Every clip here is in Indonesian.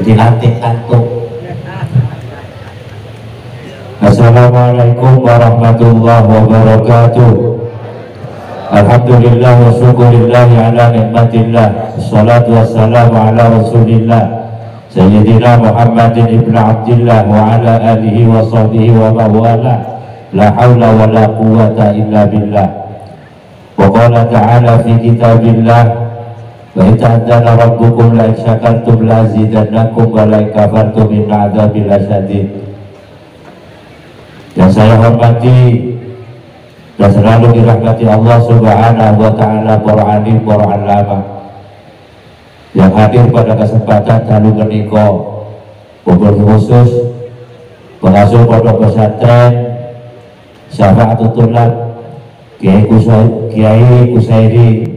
dilatih kantuk. Assalamualaikum warahmatullahi wabarakatuh. Alhamdulillah wa syukurillah ala nikmatillah. Assalatu wassalamu ala rasulillah Sayyidina Muhammadin ibn Abdillah wa ala alihi wa sahbihi wa mawala. La hawla wa la quwata illa billah. Wa qala ta'ala fi kitabillah wa ita'adana rabbukum la syakartum la zidannakum wa la kafartum inna adabil asyadid. Yang saya hormati dan selalu dirahmati Allah Subhanahu wa ta'ala, para alim, para alama yang hadir pada kesempatan dalu menika, kumpul khusus pengasuh pondok pesantren Syafa'atul Tulab Kiai Kusairi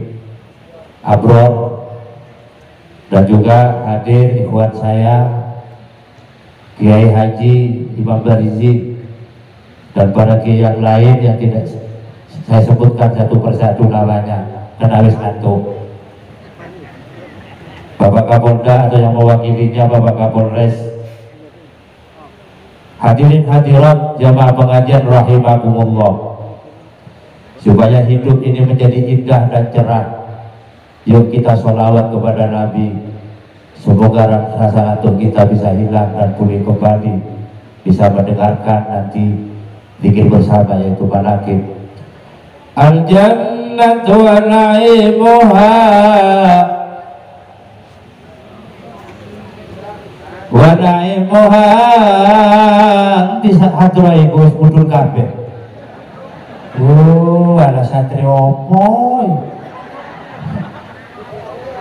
Abror, dan juga hadir ikhwan saya Kiai Haji Imam Barizi dan para kiai yang lain yang tidak saya sebutkan satu persatu namanya dan harus ngantuk. Bapak Kapolda atau yang mewakilinya Bapak Kapolres, hadirin hadirat jamaah pengajian rahimakumullah. Supaya hidup ini menjadi indah dan cerah, yuk kita sholawat kepada Nabi. Semoga rasa ngantuk kita bisa hilang dan pulih kembali, bisa mendengarkan nanti zikir bersama yaitu manaqib. Al-jannatu wa na'imuha wa na'imuha. Di hadra iku wis mudhun kabeh. Ala satri opo?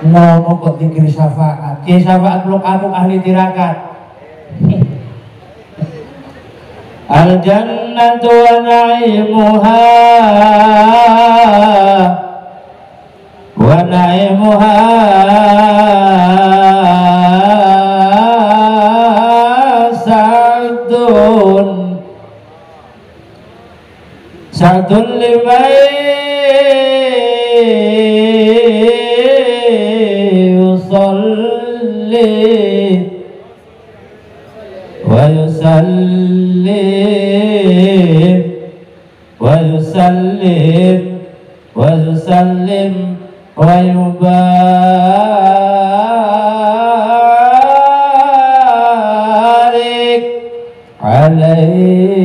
Ngono kok zikir syafaat. Ki syafaat lu kamu ahli tirakat. Al-jannatu wa na'imuha wa na'imuha sa'dun liman yusalli wa yusallim wa yusallim wa yusallim wa yubarik alaihi.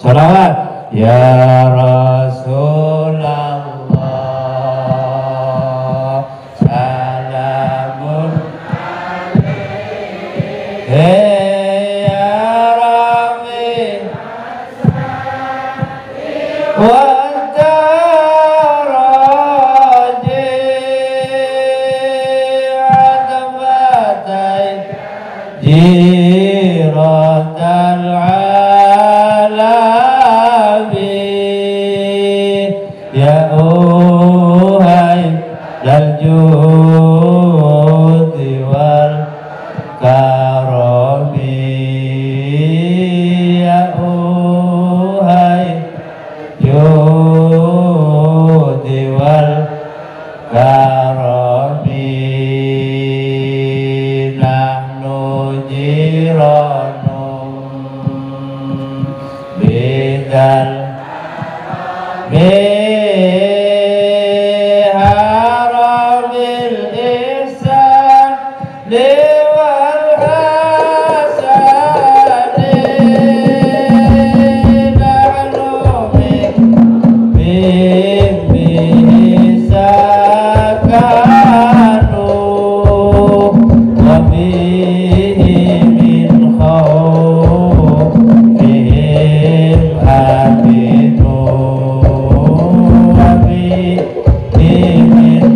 Salawat ya Rasulullah, salamun alaihi ya Rabbi wa daraji adabatai jiratal alamin ya uhai dal judi wal karami ya uhai judi wal karami bidal biharamil ihsan liwal hasadi nahnu bihi sakanu wa bihi min khawfihim abidu wa bihi min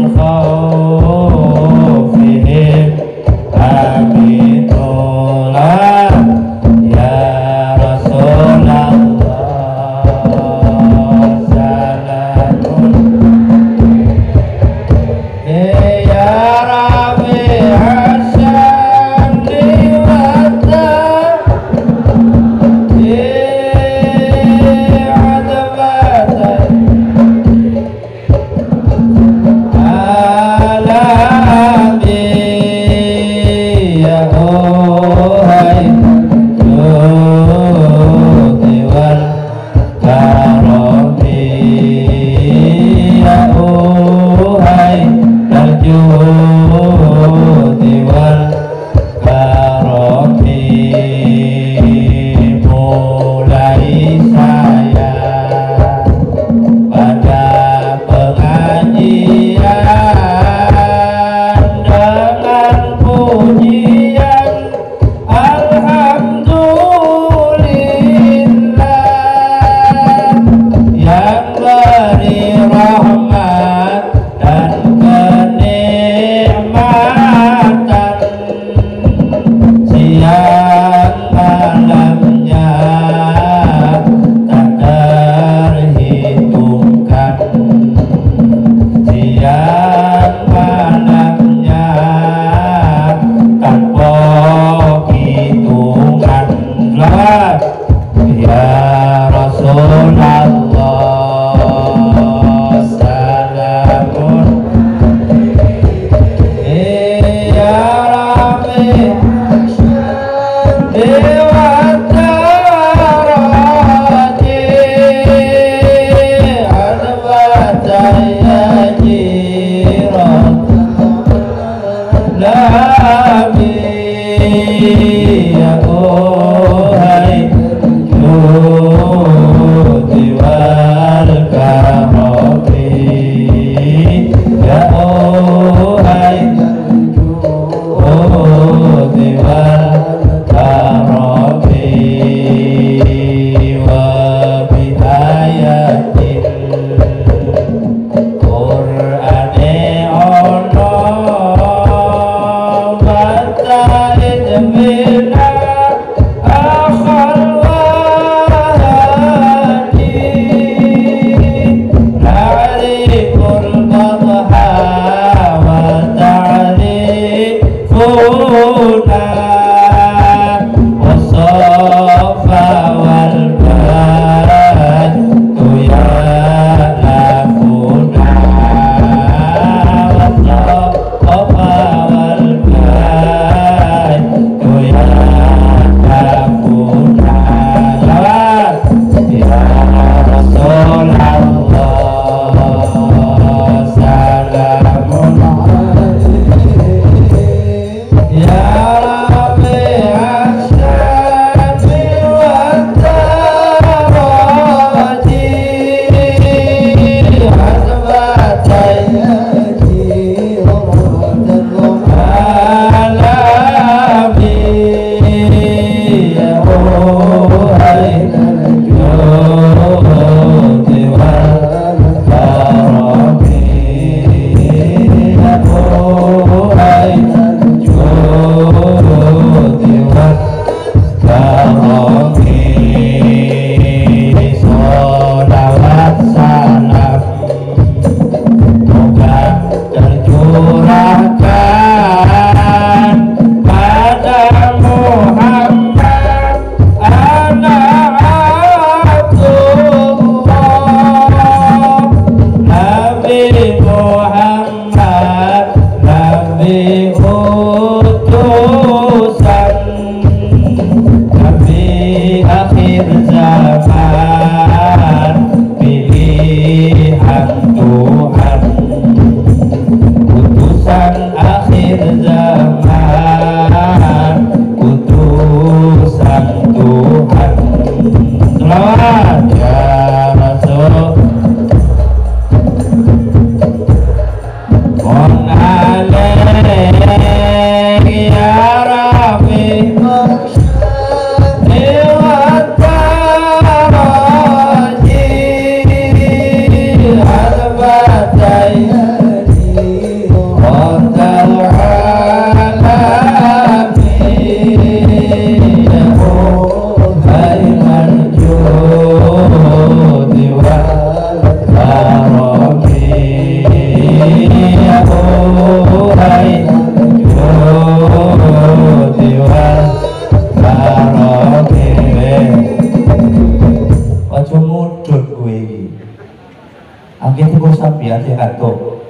dia sih ngantuk.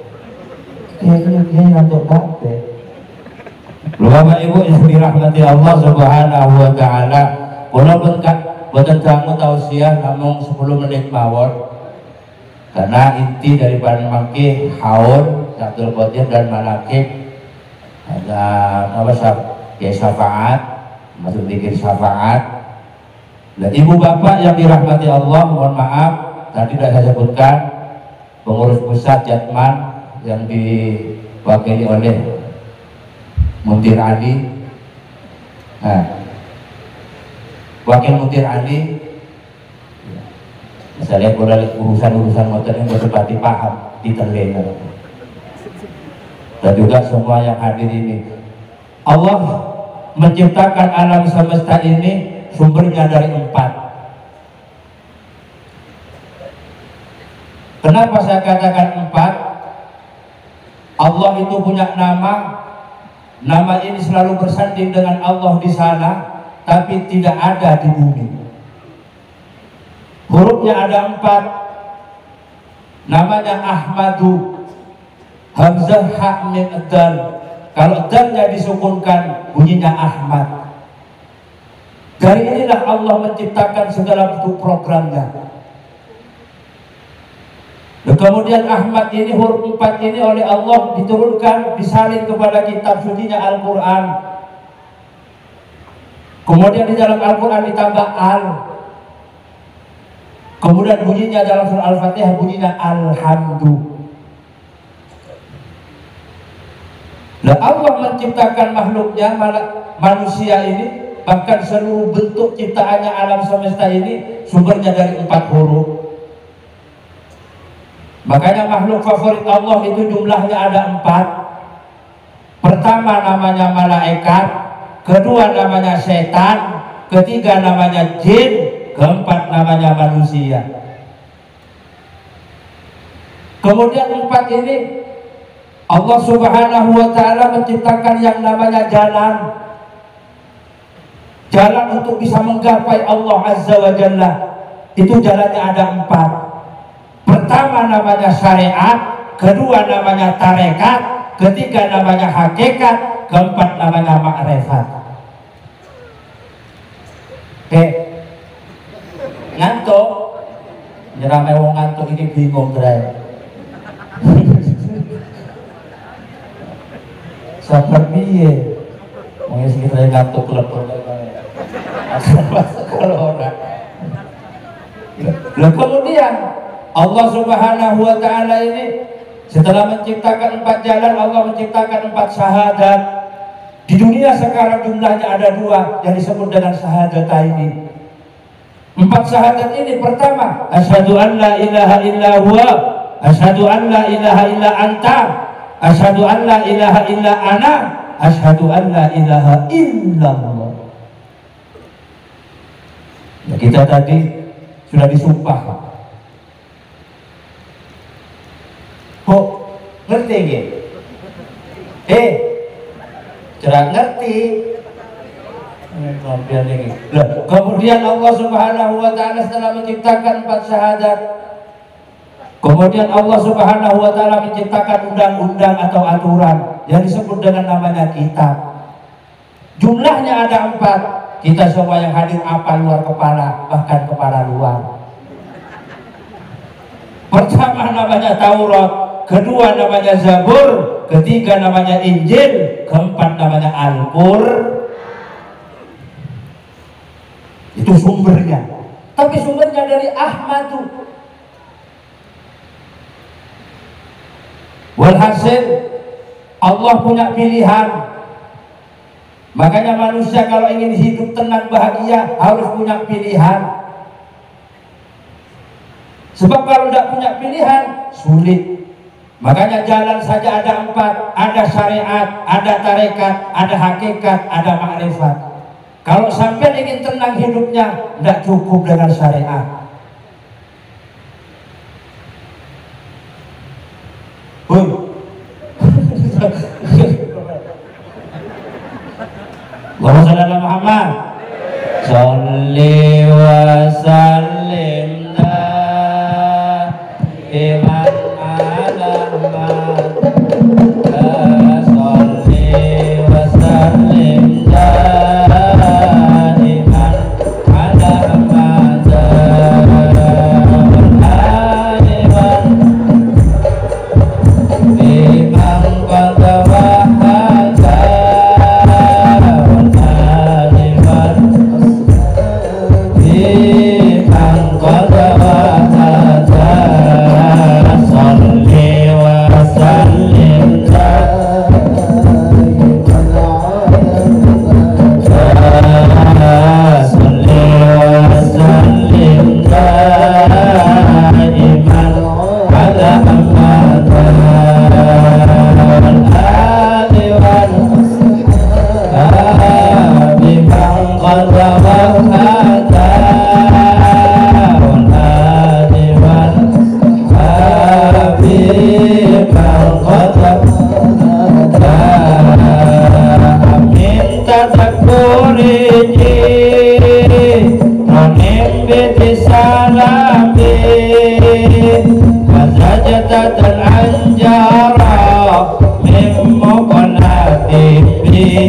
Dia ngantuk banget. Bapak Ibu yang dirahmati Allah Subhanahu wa taala, kula boten jamu tausiah namung 10 menit mawon. Karena inti daripada mangke haul Abdul Qadir dan Malakib ada apa syafaat, maksud zikir syafaat. Dan ibu bapak yang dirahmati Allah, mohon maaf tadi sudah saya sebutkan pengurus pusat Jatman yang diwakili oleh Muntir Ali. Nah, wakil Muntir Ali, misalnya urusan-urusan motor yang berdebat paham di telinga. Dan juga semua yang hadir ini, Allah menciptakan alam semesta ini sumbernya dari 4. Kenapa saya katakan 4? Allah itu punya nama ini selalu bersanding dengan Allah di sana, tapi tidak ada di bumi. Hurufnya ada 4, namanya Ahmadu, Hamzah, Ha, Mim, Dal. Kalau dalnya disukunkan bunyinya Ahmad. Dari inilah Allah menciptakan segala bentuk programnya. Dan kemudian Ahmad ini, huruf 4 ini oleh Allah diturunkan, disalin kepada kitab sucinya Al-Quran. Kemudian di dalam Al-Quran ditambah Al. Kemudian bunyinya dalam surah Al-Fatihah bunyinya Alhamdu. Nah, Allah menciptakan makhluknya, manusia ini, bahkan seluruh bentuk ciptaannya alam semesta ini sumbernya dari 4 huruf. Makanya makhluk favorit Allah itu jumlahnya ada 4. Pertama namanya malaikat, kedua namanya setan, ketiga namanya jin, keempat namanya manusia. Kemudian 4 ini Allah Subhanahu wa taala menciptakan yang namanya jalan. Jalan untuk bisa menggapai Allah Azza wa Jalla. Itu jalannya ada 4. Pertama namanya syariat, kedua namanya tarekat, ketiga namanya hakikat, keempat namanya ma'rifat. Ngantuk, nyerang wong ngantuk ini bingung berai. Sabar piye? Wong iki kita ngantuk lepur kalau orang. Lalu kemudian Allah Subhanahu wa taala ini setelah menciptakan 4 jalan, Allah menciptakan 4 syahadat. Di dunia sekarang jumlahnya ada 2 yang disebut dengan syahadataini. 4 syahadat ini, pertama asyhadu an la ilaha illa huwa, asyhadu an la ilaha illa anta, asyhadu an la ilaha illa ana, asyhadu an la ilaha illallah. Nah, kita tadi sudah disumpah. Kok ngerti gitu? Cerah ngerti. Kemudian Allah Subhanahu wa taala setelah menciptakan 4 syahadat, kemudian Allah Subhanahu wa taala menciptakan undang-undang atau aturan yang disebut dengan namanya kitab. Jumlahnya ada 4. Kita semua yang hadir apa luar kepala, bahkan kepala luar. Pertama namanya Taurat, kedua namanya Zabur, ketiga namanya Injil, keempat namanya Al-Qur'an. Itu sumbernya. Tapi sumbernya dari Ahmadu. Walhasil Allah punya pilihan. Makanya manusia kalau ingin hidup tenang bahagia harus punya pilihan. Sebab kalau tidak punya pilihan sulit. Makanya jalan saja ada 4, ada syariat, ada tarekat, ada hakikat, ada ma'rifat. Kalau sampai ingin tenang hidupnya, tidak cukup dengan syariat. Allahumma shalli ala Muhammad. Shalli wa sallim iman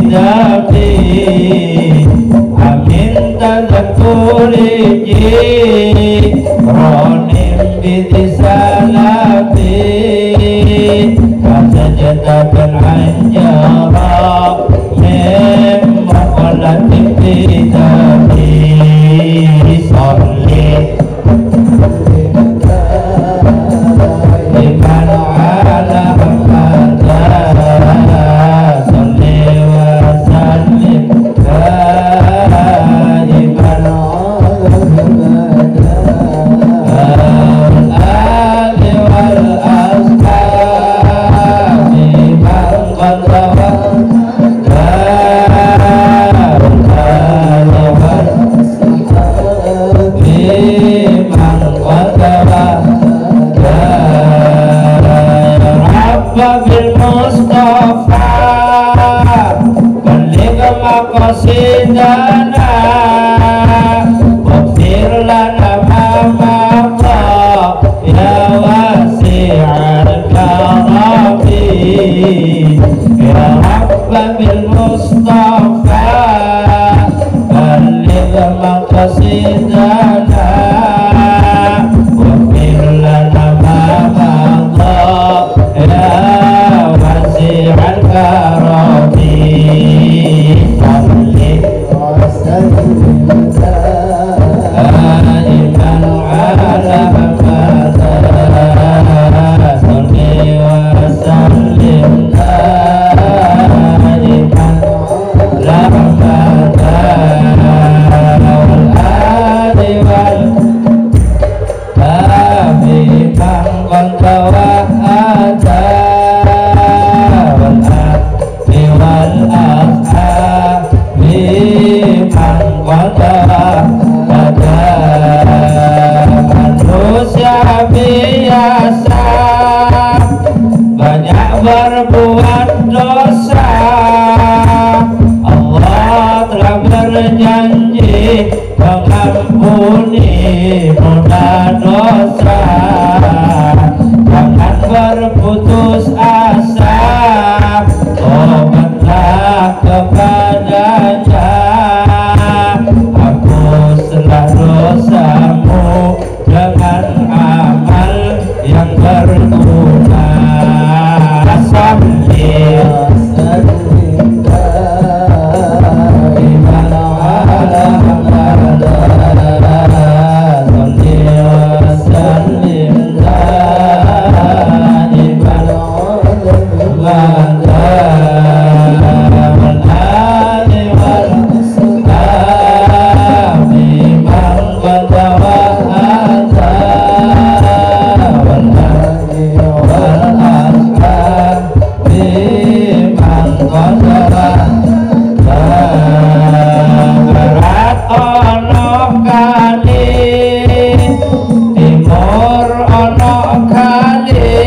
dafi amin tadkuriji ronim bidisalafi kasajatan anjara mim maqalatin bidafi salli liman ala bil Mustafa balligh maqasidana waghfir lana ma madha ya wasi'al karami ya Rabba bil Mustafa balligh maqasidana waghfir lana ma madha ya al-karami salli wa sallim daiman ala Muhammad salli wa sallim daiman ala Muhammad wal ali wal tabi man tawahada manusia biasa banyak berbuat dosa. Allah telah berjanji mengampuni mudah dosa. Jangan berputus asa, tobatlah kepadanya. Hapuslah dosamu dengan amal yang berguna. Salli sallim daiman ala Muhammad salli wa sallim daiman ala Muhammad wal ali wal sahbi man qadawahada wal ali wal ashabi man qadawahada berat ono kali timur ono kali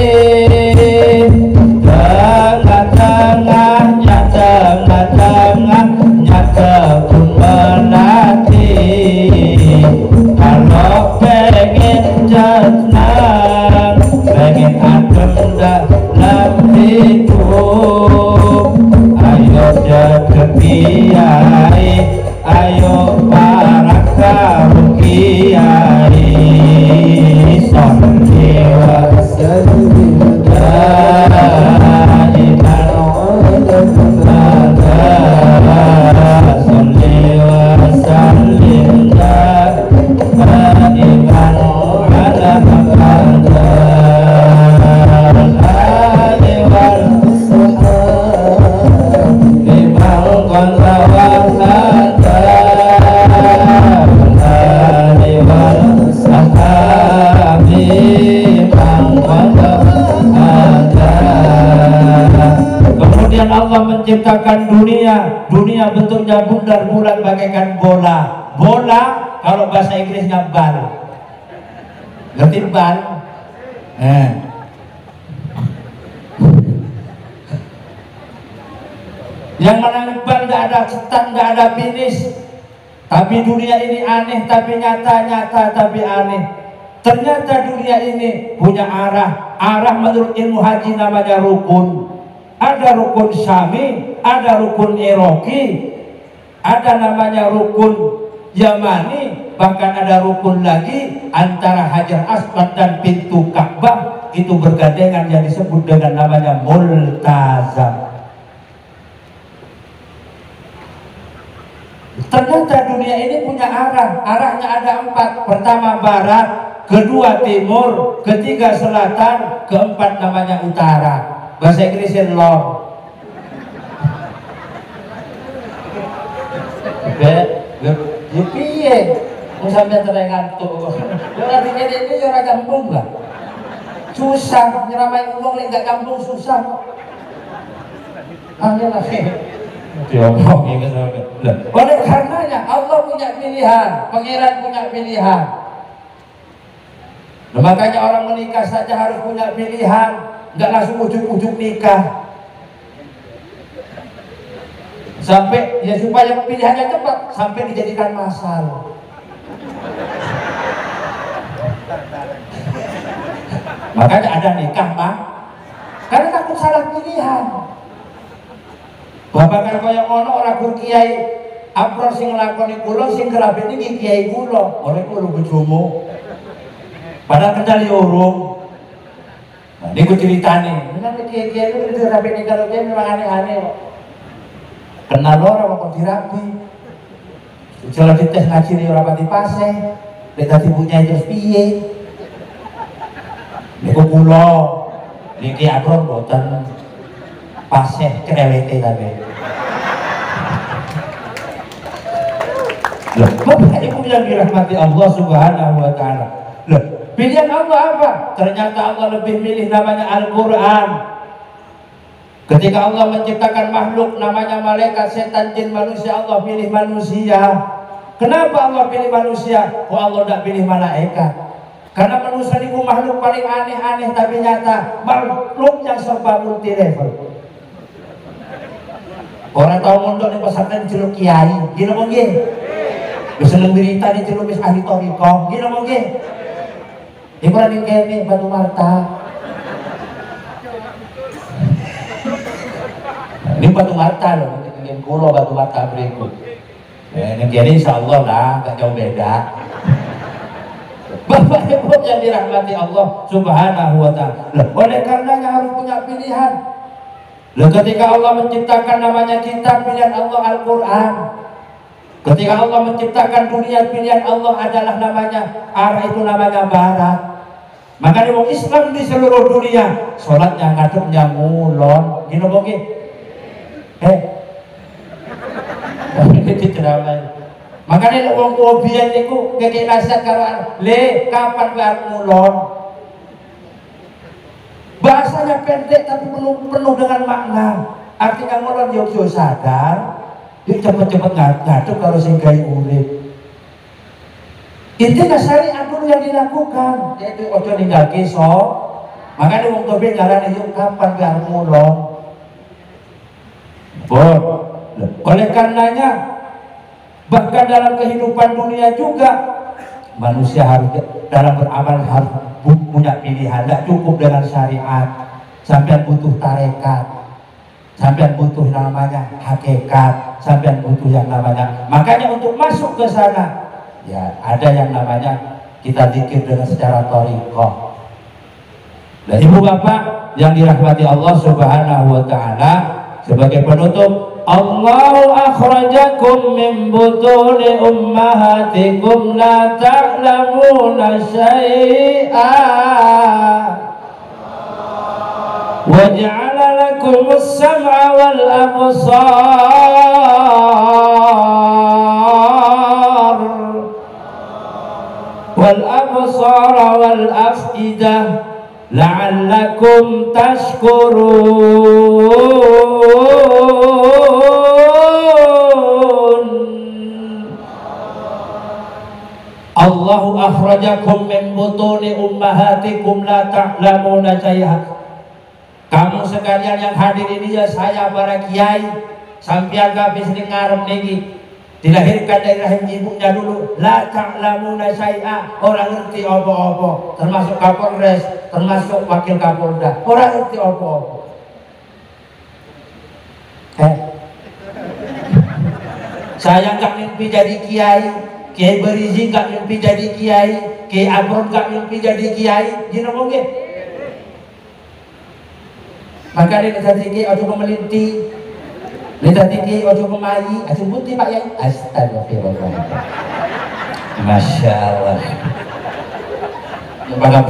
tengah-tengahnya kebun melati. Kalau pengen tenang, pengen adem dalam hidup, ayo deket kiai, ayo para kaum kiai. Salli wa sallim daiman ala Muhammad salli wa sallim daiman ala Muhammad wal ali wal sahbi man qadawahada wal ali wal sahbi man qadawahada. Kemudian Allah menciptakan dunia. Dunia bentuknya bundar bulat bagaikan bola. Bola kalau bahasa Inggrisnya bal. Ngerti bal? Yang mana bal nggak ada start, nggak ada finish. Tapi dunia ini aneh, tapi nyata tapi aneh. Ternyata dunia ini punya arah. Arah menurut ilmu haji namanya rukun. ada rukun Syami, ada rukun Iraqi, ada namanya rukun Yamani, bahkan ada rukun lagi antara Hajar Aswad dan pintu Ka'bah, itu bergandengan yang disebut dengan namanya multazam. Ternyata dunia ini punya arahnya ada 4. Pertama barat, kedua timur, ketiga selatan, keempat namanya utara. Bahasa Inggrisnya north. Ya piye? Mau sampai terengantuk. Ya ora dikene iki ya ora kampung lah. Susah nyeramai wong nek gak kampung susah kok. Angel lagi. Diomong iki sampe. Oleh karenanya Allah punya pilihan, pangeran punya pilihan. Nah, makanya orang menikah saja harus punya pilihan, enggak langsung ujuk-ujuk nikah. Sampai ya supaya pilihannya cepat sampai dijadikan masal. Makanya ada nikah mah karena takut salah pilihan. Bapak kan kaya ngono ora gur kiai apro sing nglakoni kula sing kerabat iki kiai kula, ora kula bojomu. Padahal kendali urung. Nah, niku ceritane. Menawa kiai-kiai itu kerabat iki karo kiai memang aneh-aneh kok. Kenal orang kok dirapi. Jalan dites ngaji nih orang pati pase. Beda tibunya terus piye. Niku kula niki akron boten pase krewete tapi. Loh, Bapak Ibu yang dirahmati Allah Subhanahu wa taala. Loh, pilihan Allah apa? Ternyata Allah lebih milih namanya Al-Qur'an. Ketika Allah menciptakan makhluk namanya malaikat, setan, jin, manusia, Allah pilih manusia. Kenapa Allah pilih manusia? Kok Allah tidak pilih malaikat? Karena manusia itu makhluk paling aneh-aneh tapi nyata, makhluk yang serba multi level. Orang tahu mondok di pesantren celuk kiai, gini mungkin. Bisa berita di celuk ahli toriko, gini mungkin. Ini berani kene batu marta. Ini batu mata loh, ini kulo batu mata berikut. Ini jadi insya Allah lah, gak jauh beda. Bapak Ibu yang dirahmati Allah Subhanahu wa taala. Oleh karenanya harus punya pilihan. Loh, ketika Allah menciptakan namanya kitab, pilihan Allah Al-Quran. Ketika Allah menciptakan dunia, pilihan Allah adalah namanya arah itu namanya barat. Maka di Islam di seluruh dunia sholatnya ngadepnya ngulon, gini mungkin. Makanya wong tua biyen niku kekek nasihat karo le kapan bar ngulon. Bahasanya pendek tapi penuh dengan makna. Artinya ngulon yo sadar, yo cepet-cepet ngadep kalau sing gawe urip. Intinya syariat dulu yang dilakukan, yaitu ojo ninggal kesok. Makanya wong tua biyen ngarani yo kapan bar ngulon. Oleh karenanya bahkan dalam kehidupan dunia juga manusia harus dalam beramal harus punya pilihan. Tidak cukup dengan syariat, sampai butuh tarekat, sampai butuh namanya hakikat, sampai butuh yang namanya. Makanya untuk masuk ke sana ya ada yang namanya kita zikir dengan secara thariqah. Dan ibu bapak yang dirahmati Allah Subhanahu wa taala, sebagai penutup, Allahu akhrajakum min butuni ummahatikum la ta'lamuna syai'a wa ja'ala lakumus sam'a wal absara wal af'idah la'allakum tashkurun. Allahu akhrajakum min butuni ummahatikum la ta'lamuna syai'a. Kamu sekalian yang hadir ini ya saya para kiai sampeyan kabeh sing ngarep niki dilahirkan dari rahim ibunya dulu la ta'lamuna syai'a, orang ngerti apa-apa, termasuk Kapolres, termasuk wakil Kapolda, orang ngerti apa-apa. Saya nggak mimpi jadi kiai, Kiai Berizi nggak mimpi jadi kiai, Kiai Abron nggak mimpi jadi kiai, gini mungkin. Maka dia tadi kiai ojo melinti, dia tadi kiai ojo kemayi, asyik putih Pak Yai. Astagfirullah. Masya Allah. Pada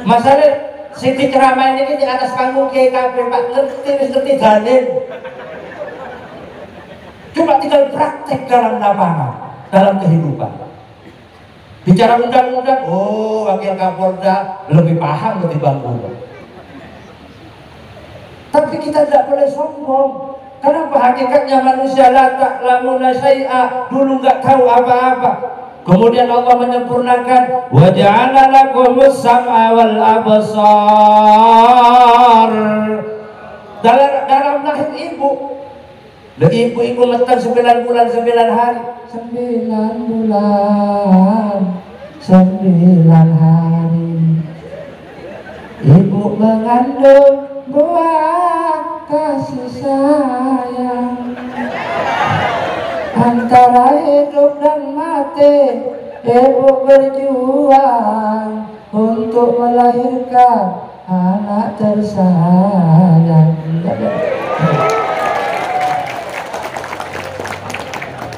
masalah Siti ceramah ini di atas panggung kiai kabeh Pak, ngerti dalil. Cuma tinggal praktek dalam lapangan, dalam kehidupan. Bicara undang-undang, oh Wakil Kapolda lebih paham ketimbang gua. Tapi kita tidak boleh sombong. Kenapa? Hakikatnya manusia la ta'lamuna syai'a, dulu nggak tahu apa-apa. Kemudian Allah menyempurnakan wa ja'ala lakumus sam'a wal absar. Dalam rahim ibu. Ibu menekan 9 bulan 9 hari. 9 bulan 9 hari. Ibu mengandung buah kasih sayang. Antara hidup dan mati, ibu berjuang untuk melahirkan anak tersayang.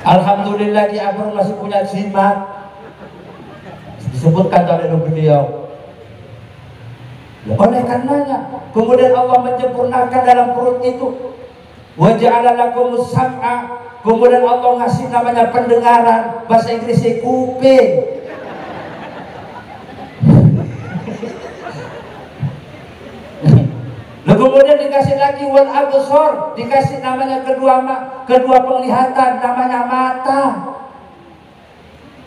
Alhamdulillah di Abang masih punya jimat. Disebutkan oleh beliau. Oleh karenanya, kemudian Allah menyempurnakan dalam perut itu. Wa ja'ala lakumus sam'a. Kemudian Allah ngasih namanya pendengaran, bahasa Inggrisnya kuping. Lalu kemudian dikasih lagi wal absar, dikasih namanya kedua penglihatan, namanya mata.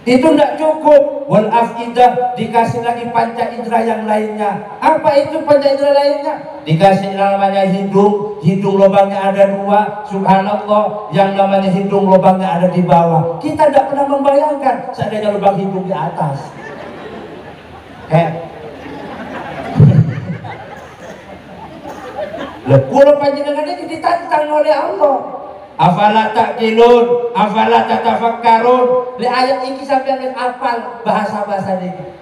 Itu tidak cukup. Wal afidah, dikasih lagi panca indera yang lainnya. Apa itu panca indera lainnya? Dikasih namanya hidung. Hidung lubangnya ada 2. Subhanallah, yang namanya hidung lubangnya ada di bawah. Kita tidak pernah membayangkan seandainya lubang hidung di atas. Kalau panjenengan ini ditantang oleh Allah. Afala ta'qilun, afala tatafakkarun. Li ayat ini sampai apal bahasa-bahasa ini.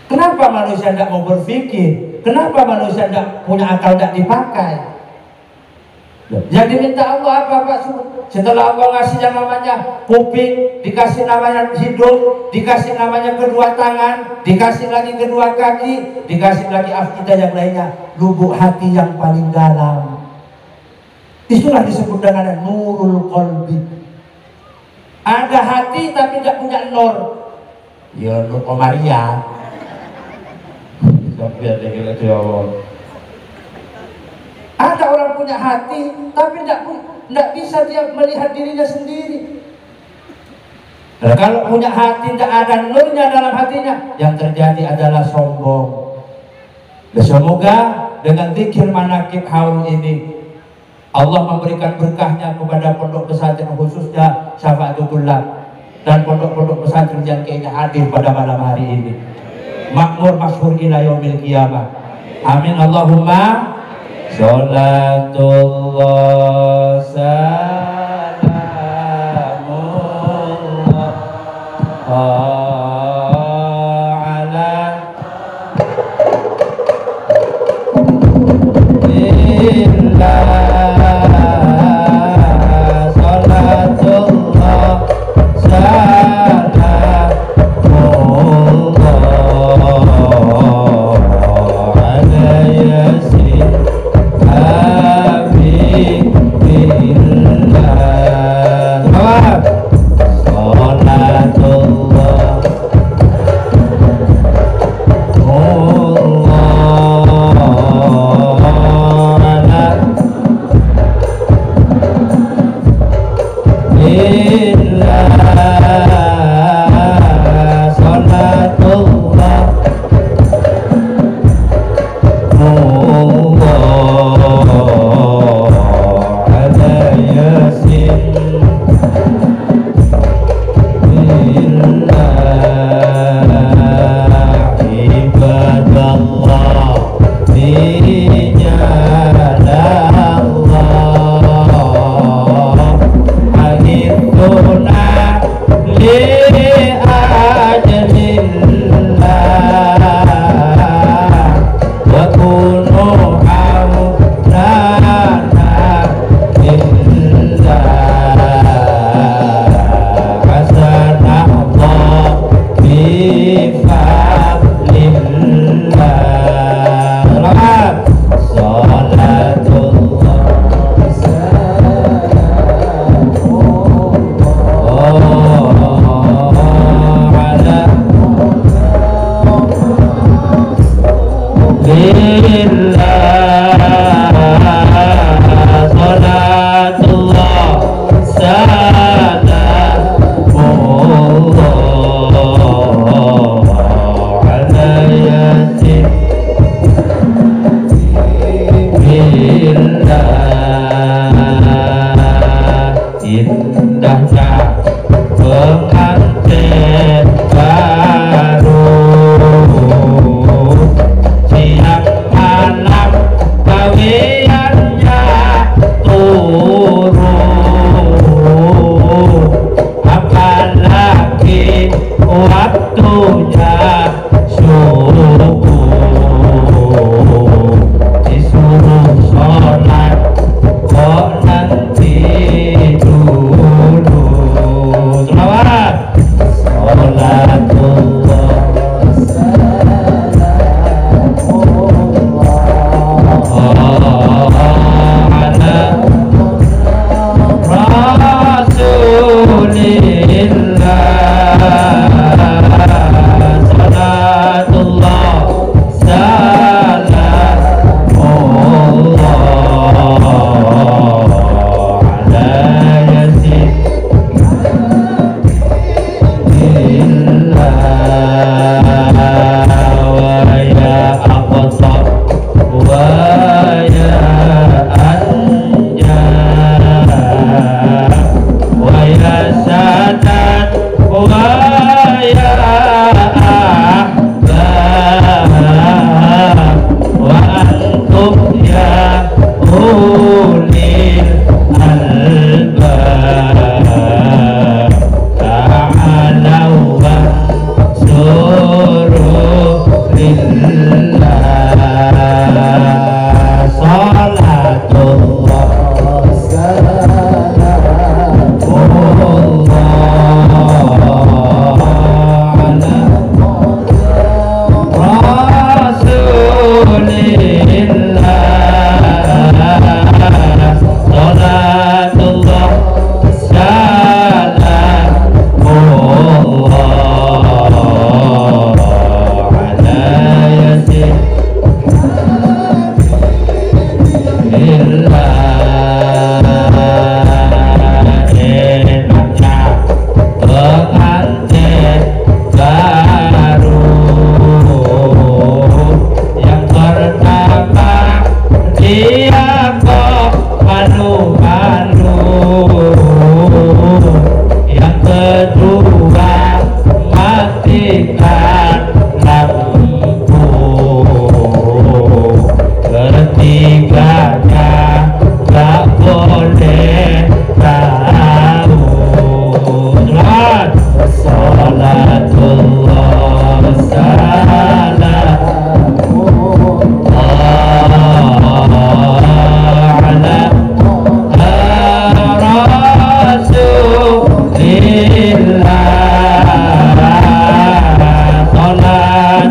Kenapa manusia tidak mau berpikir? Kenapa manusia tidak punya akal, tidak dipakai? Yang diminta Allah apa Pak? Setelah Allah ngasih yang namanya kuping, dikasih namanya hidung, dikasih namanya kedua tangan, dikasih lagi kedua kaki, dikasih lagi afidah yang lainnya, lubuk hati yang paling dalam. Itulah disebut dengan nurul qalbi. Ada hati tapi tidak punya nur. Ya nur Komariah. Ada orang punya hati tapi tidak bisa dia melihat dirinya sendiri. Nah, kalau punya hati tidak ada nurnya dalam hatinya, yang terjadi adalah sombong. Semoga dengan zikir manaqib haul ini Allah memberikan berkahnya kepada pondok pesantren khususnya Syafaatul Tullab dan pondok-pondok pesantren yang kayaknya hadir pada malam hari ini. Makmur masyhur ila yaumil qiyamah. Amin Allahumma. Sholatullah salamullah ala billah. Sholatullah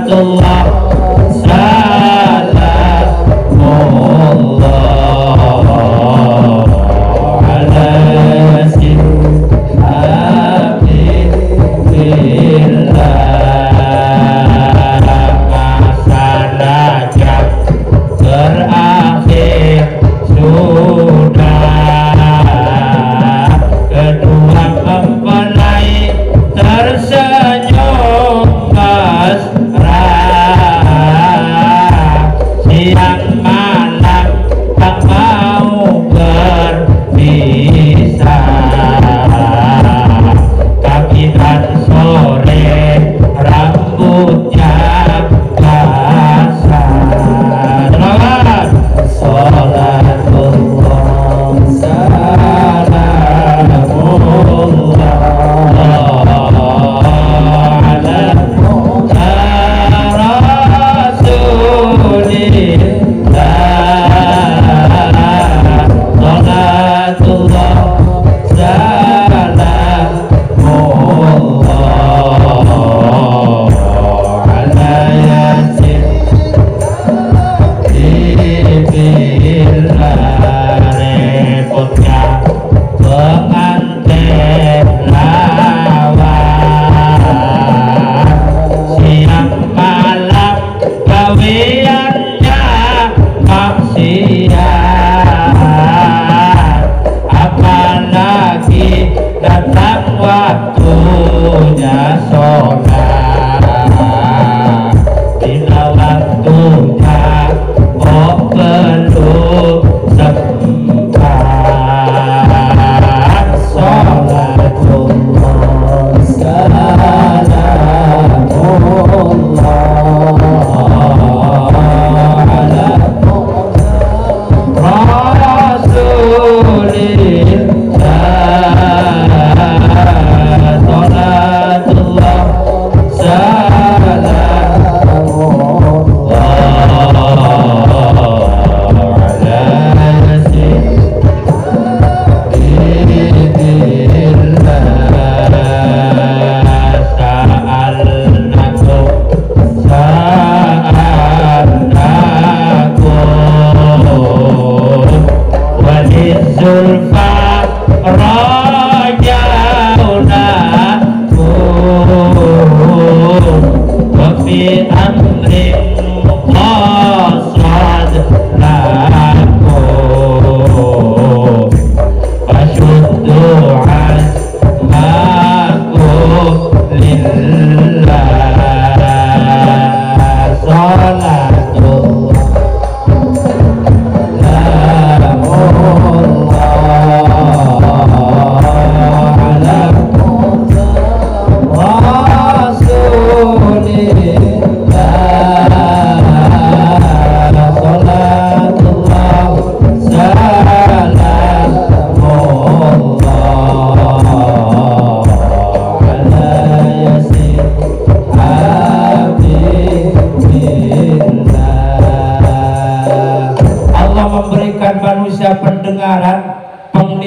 Salatullah salamullah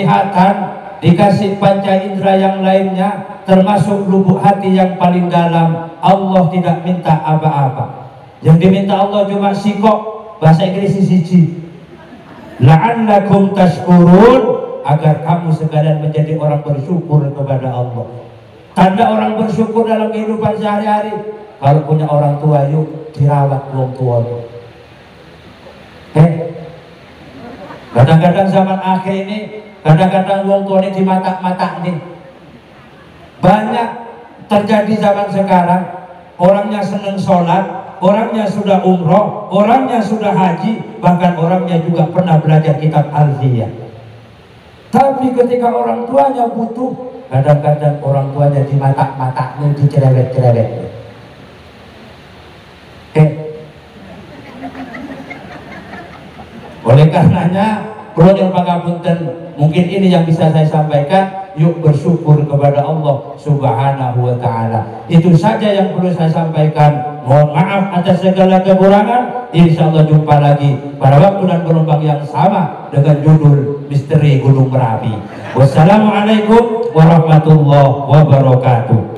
ala dikasih panca indera yang lainnya termasuk lubuk hati yang paling dalam. Allah tidak minta apa-apa, yang diminta Allah cuma sikok, bahasa Inggris siji, la'allakum tashkurun, agar kamu sekalian menjadi orang bersyukur kepada Allah. Tanda orang bersyukur dalam kehidupan sehari-hari, kalau punya orang tua yuk dirawat orang tua. Kadang-kadang zaman akhir ini, kadang-kadang wong tua ini di mata-mata nih. Banyak terjadi zaman sekarang, orangnya seneng sholat, orangnya sudah umroh, orangnya sudah haji, bahkan orangnya juga pernah belajar kitab Alfiyah. Tapi ketika orang tuanya butuh, kadang-kadang orang tuanya di mata-mata nih, dicerewet-cerewet. Oleh karenanya, Bro Pangapunten, mungkin ini yang bisa saya sampaikan. Yuk bersyukur kepada Allah Subhanahu wa Ta'ala. Itu saja yang perlu saya sampaikan. Mohon maaf atas segala kekurangan. Insya Allah jumpa lagi pada waktu dan gelombang yang sama dengan judul Misteri Gunung Merapi. Wassalamualaikum warahmatullahi wabarakatuh.